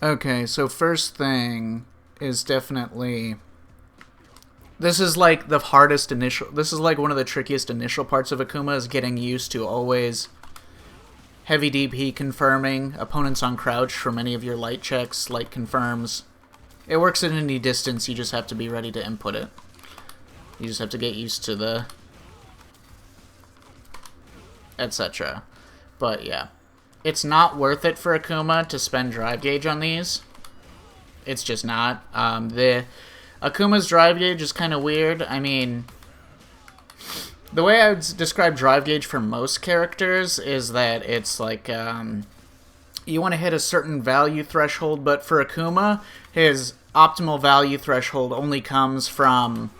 Okay, so first thing is definitely... This is like the hardest initial... This is like one of the trickiest initial parts of Akuma, is getting used to always heavy DP confirming opponents on crouch for many of your light checks. Light confirms. It works at any distance, you just have to be ready to input it. You just have to get used to the... etc. But yeah. It's not worth it for Akuma to spend drive gauge on these. It's just not. The Akuma's drive gauge is kind of weird. I mean, the way I would describe drive gauge for most characters is that it's like, you want to hit a certain value threshold, but for Akuma, his optimal value threshold only comes from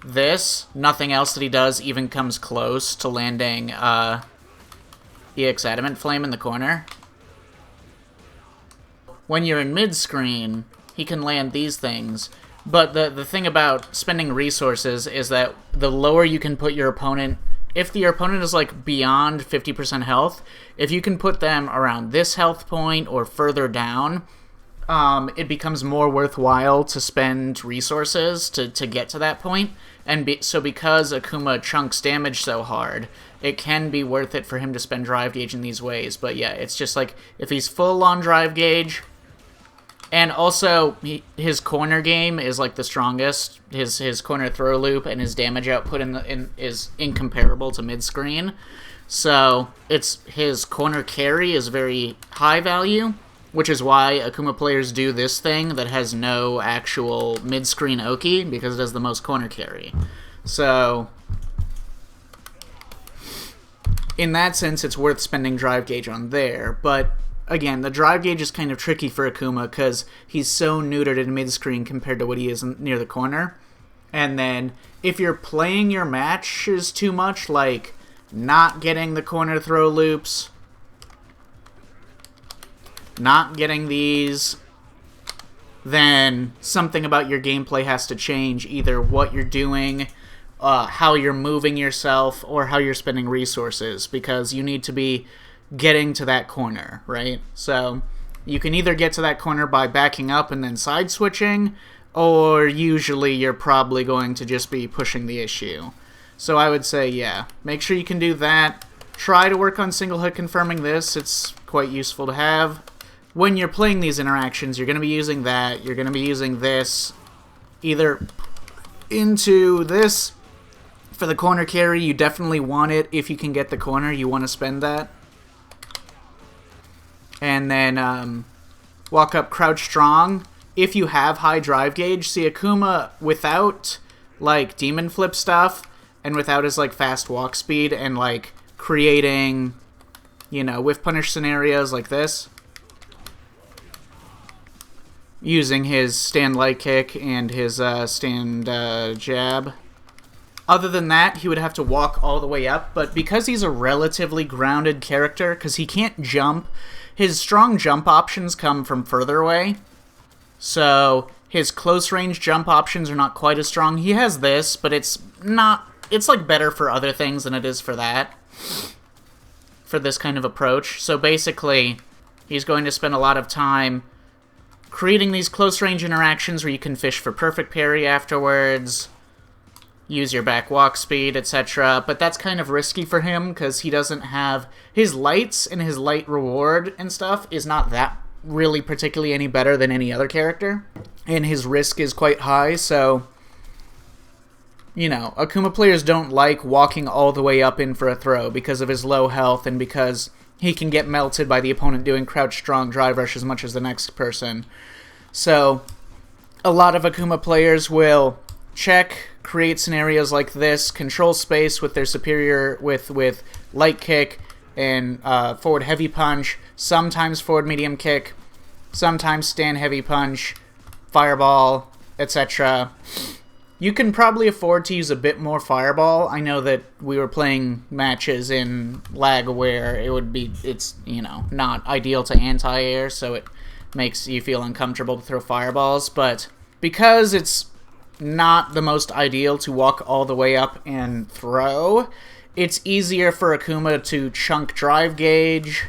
this. Nothing else that he does even comes close to landing, EX Adamant Flame in the corner. When you're in mid-screen, he can land these things, but the thing about spending resources is that the lower you can put your opponent, if your opponent is like beyond 50% health, if you can put them around this health point or further down, it becomes more worthwhile to spend resources to get to that point. And so because Akuma chunks damage so hard, it can be worth it for him to spend drive gauge in these ways. But yeah, it's just like, if he's full on drive gauge, and also his corner game is like the strongest. His corner throw loop and his damage output is incomparable to mid screen. So it's his corner carry is very high value, which is why Akuma players do this thing that has no actual mid-screen Oki, because it has the most corner carry. So, in that sense, it's worth spending drive gauge on there. But, again, the drive gauge is kind of tricky for Akuma, because he's so neutered in mid-screen compared to what he is near the corner. And then, if you're playing your matches too much, like not getting the corner throw loops, not getting these, then something about your gameplay has to change. Either what you're doing, how you're moving yourself, or how you're spending resources, because you need to be getting to that corner, right? So you can either get to that corner by backing up and then side switching, or usually you're probably going to just be pushing the issue. So I would say, yeah, make sure you can do that. Try to work on single hit confirming this. It's quite useful to have. When you're playing these interactions, you're going to be using that. You're going to be using this either into this for the corner carry. You definitely want it. If you can get the corner, you want to spend that. And then walk up crouch strong. If you have high drive gauge, see Akuma without like demon flip stuff and without his like fast walk speed and like creating, you know, whiff punish scenarios like this, using his stand light kick and his stand jab. Other than that, he would have to walk all the way up, but because he's a relatively grounded character, because he can't jump, his strong jump options come from further away. So his close range jump options are not quite as strong. He has this, but it's not, it's like better for other things than it is for that, for this kind of approach. So basically, he's going to spend a lot of time creating these close range interactions where you can fish for perfect parry afterwards, use your back walk speed, etc. But that's kind of risky for him because he doesn't have his lights, and his light reward and stuff is not that really particularly any better than any other character, and his risk is quite high. So, you know, Akuma players don't like walking all the way up in for a throw because of his low health and because he can get melted by the opponent doing crouch strong drive rush as much as the next person. So a lot of Akuma players will check, create scenarios like this, control space with their superior, with light kick and forward heavy punch, sometimes forward medium kick, sometimes stand heavy punch, fireball, etc. You can probably afford to use a bit more fireball. I know that we were playing matches in lag where it's, you know, not ideal to anti-air, so it makes you feel uncomfortable to throw fireballs, but because it's not the most ideal to walk all the way up and throw, it's easier for Akuma to chunk drive gauge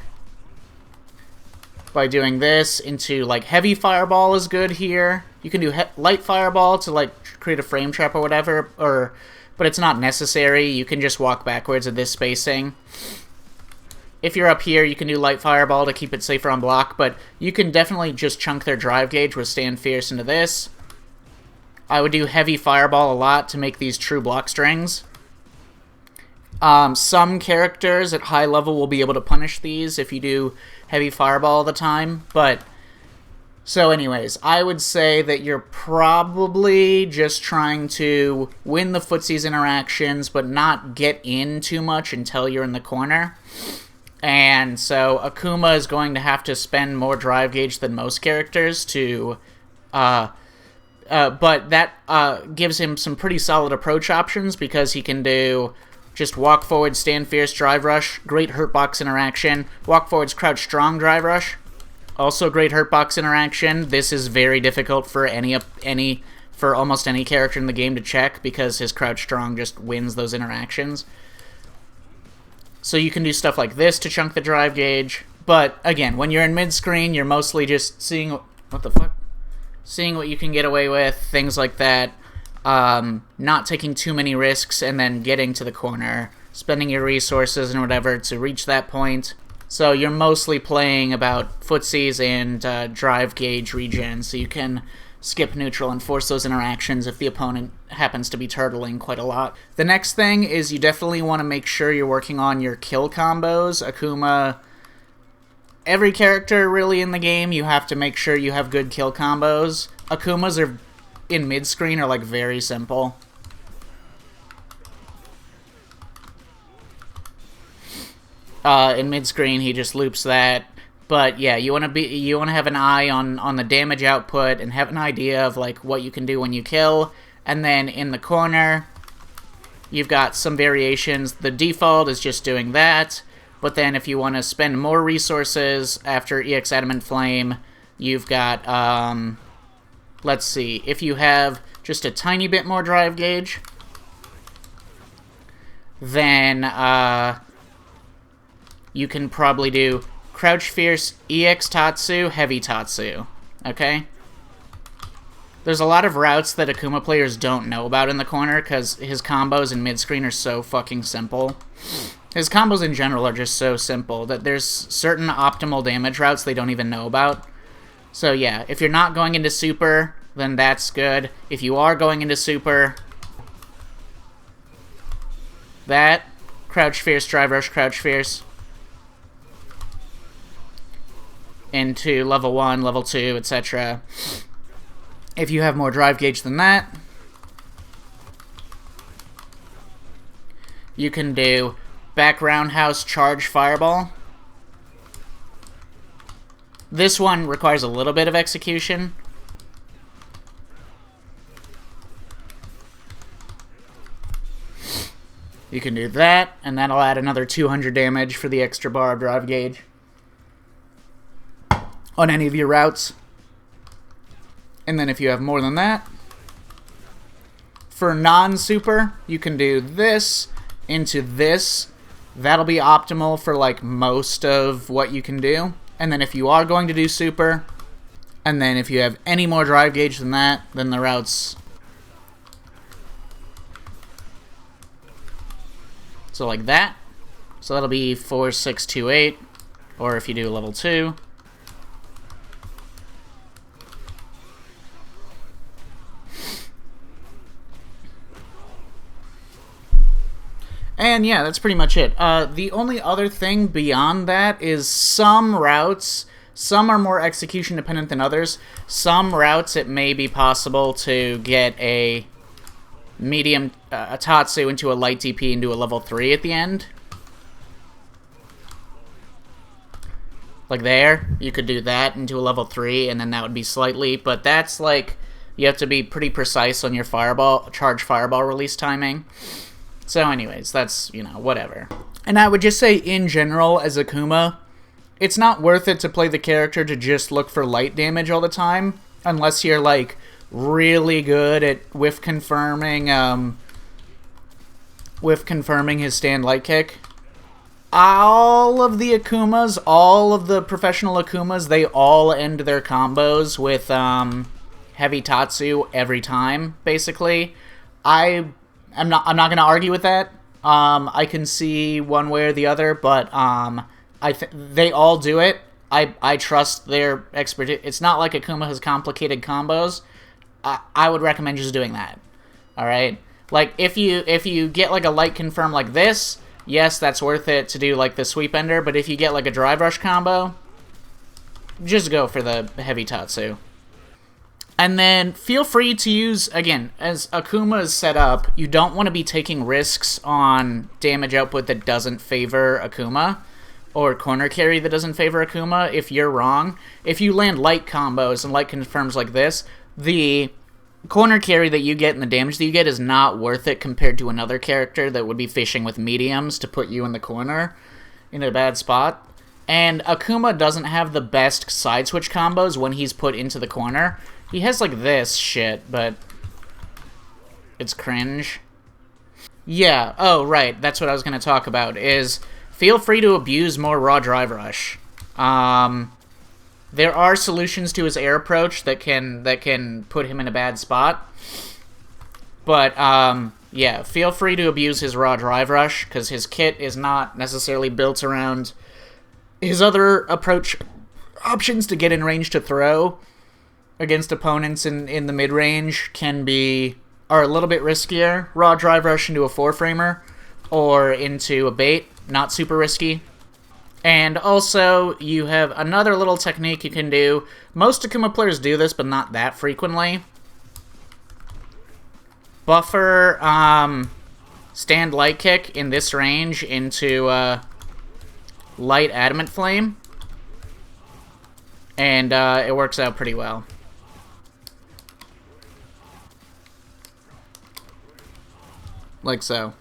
by doing this into, like, heavy fireball is good here. You can do light fireball to, like, create a frame trap or whatever, but it's not necessary. You can just walk backwards at this spacing. If you're up here, you can do light fireball to keep it safer on block, but you can definitely just chunk their drive gauge with Stand Fierce into this. I would do heavy fireball a lot to make these true block strings. Some characters at high level will be able to punish these if you do heavy fireball all the time, but... So anyways, I would say that you're probably just trying to win the footsies interactions, but not get in too much until you're in the corner. And so Akuma is going to have to spend more drive gauge than most characters to... but that gives him some pretty solid approach options because he can do just walk forward, stand fierce, drive rush, great hurtbox interaction, walk forwards, crouch strong, drive rush. Also great hurtbox interaction. This is very difficult for for almost any character in the game to check because his crouch strong just wins those interactions. So you can do stuff like this to chunk the drive gauge. But again, when you're in mid-screen, you're mostly just seeing what the fuck? Seeing what you can get away with, things like that. Not taking too many risks and then getting to the corner, spending your resources and whatever to reach that point. So you're mostly playing about footsies and drive gauge regen, so you can skip neutral and force those interactions if the opponent happens to be turtling quite a lot. The next thing is you definitely want to make sure you're working on your kill combos. Akuma, every character really in the game, you have to make sure you have good kill combos. Akumas are in mid-screen are like very simple. In mid-screen, he just loops that. But yeah, you want to have an eye on the damage output and have an idea of like what you can do when you kill. And then in the corner, you've got some variations. The default is just doing that. But then if you want to spend more resources after EX Adamant Flame, you've got let's see, if you have just a tiny bit more drive gauge, then you can probably do Crouch Fierce, EX Tatsu, Heavy Tatsu, okay? There's a lot of routes that Akuma players don't know about in the corner because his combos in mid-screen are so fucking simple. His combos in general are just so simple that there's certain optimal damage routes they don't even know about. So yeah, if you're not going into super, then that's good. If you are going into super, that, Crouch Fierce, Drive Rush, Crouch Fierce, into level 1, level 2, etc. If you have more drive gauge than that, you can do back roundhouse, charge, fireball. This one requires a little bit of execution. You can do that, and that'll add another 200 damage for the extra bar of drive gauge on any of your routes. And then if you have more than that, for non-super, you can do this into this. That'll be optimal for like most of what you can do. And then if you are going to do super, and then if you have any more drive gauge than that, then the routes. So like that. So that'll be 4, 6, 2, 8. Or if you do level 2. And yeah, that's pretty much it. The only other thing beyond that is some routes, some are more execution dependent than others. Some routes it may be possible to get a medium a Tatsu into a light DP into a level 3 at the end. Like there, you could do that into a level 3 and then that would be slightly, but that's like, you have to be pretty precise on your charge fireball release timing. So anyways, that's, you know, whatever. And I would just say, in general, as Akuma, it's not worth it to play the character to just look for light damage all the time, unless you're, like, really good at whiff confirming his stand light kick. all of the Akumas, all of the professional Akumas, they all end their combos with heavy Tatsu every time, basically. I'm not going to argue with that. I can see one way or the other, but they all do it. I trust their expertise. It's not like Akuma has complicated combos. I would recommend just doing that. All right, like if you get like a light confirm like this, yes, that's worth it to do like the sweep ender. But if you get like a drive rush combo, just go for the heavy Tatsu. And then feel free to use, again, as Akuma is set up, you don't want to be taking risks on damage output that doesn't favor Akuma, or corner carry that doesn't favor Akuma if you're wrong. If you land light combos and light confirms like this, the corner carry that you get and the damage that you get is not worth it compared to another character that would be fishing with mediums to put you in the corner in a bad spot. And Akuma doesn't have the best side switch combos when he's put into the corner. He has like this shit, but it's cringe. Yeah, oh right, that's what I was going to talk about, is feel free to abuse more raw drive rush. There are solutions to his air approach that can put him in a bad spot. But, yeah, feel free to abuse his raw drive rush, because his kit is not necessarily built around his other approach options to get in range to throw against opponents in the mid-range are a little bit riskier. Raw drive rush into a 4-framer or into a bait, not super risky. And also, you have another little technique you can do. Most Akuma players do this, but not that frequently. Buffer stand light kick in this range into light adamant flame. And it works out pretty well. Like so.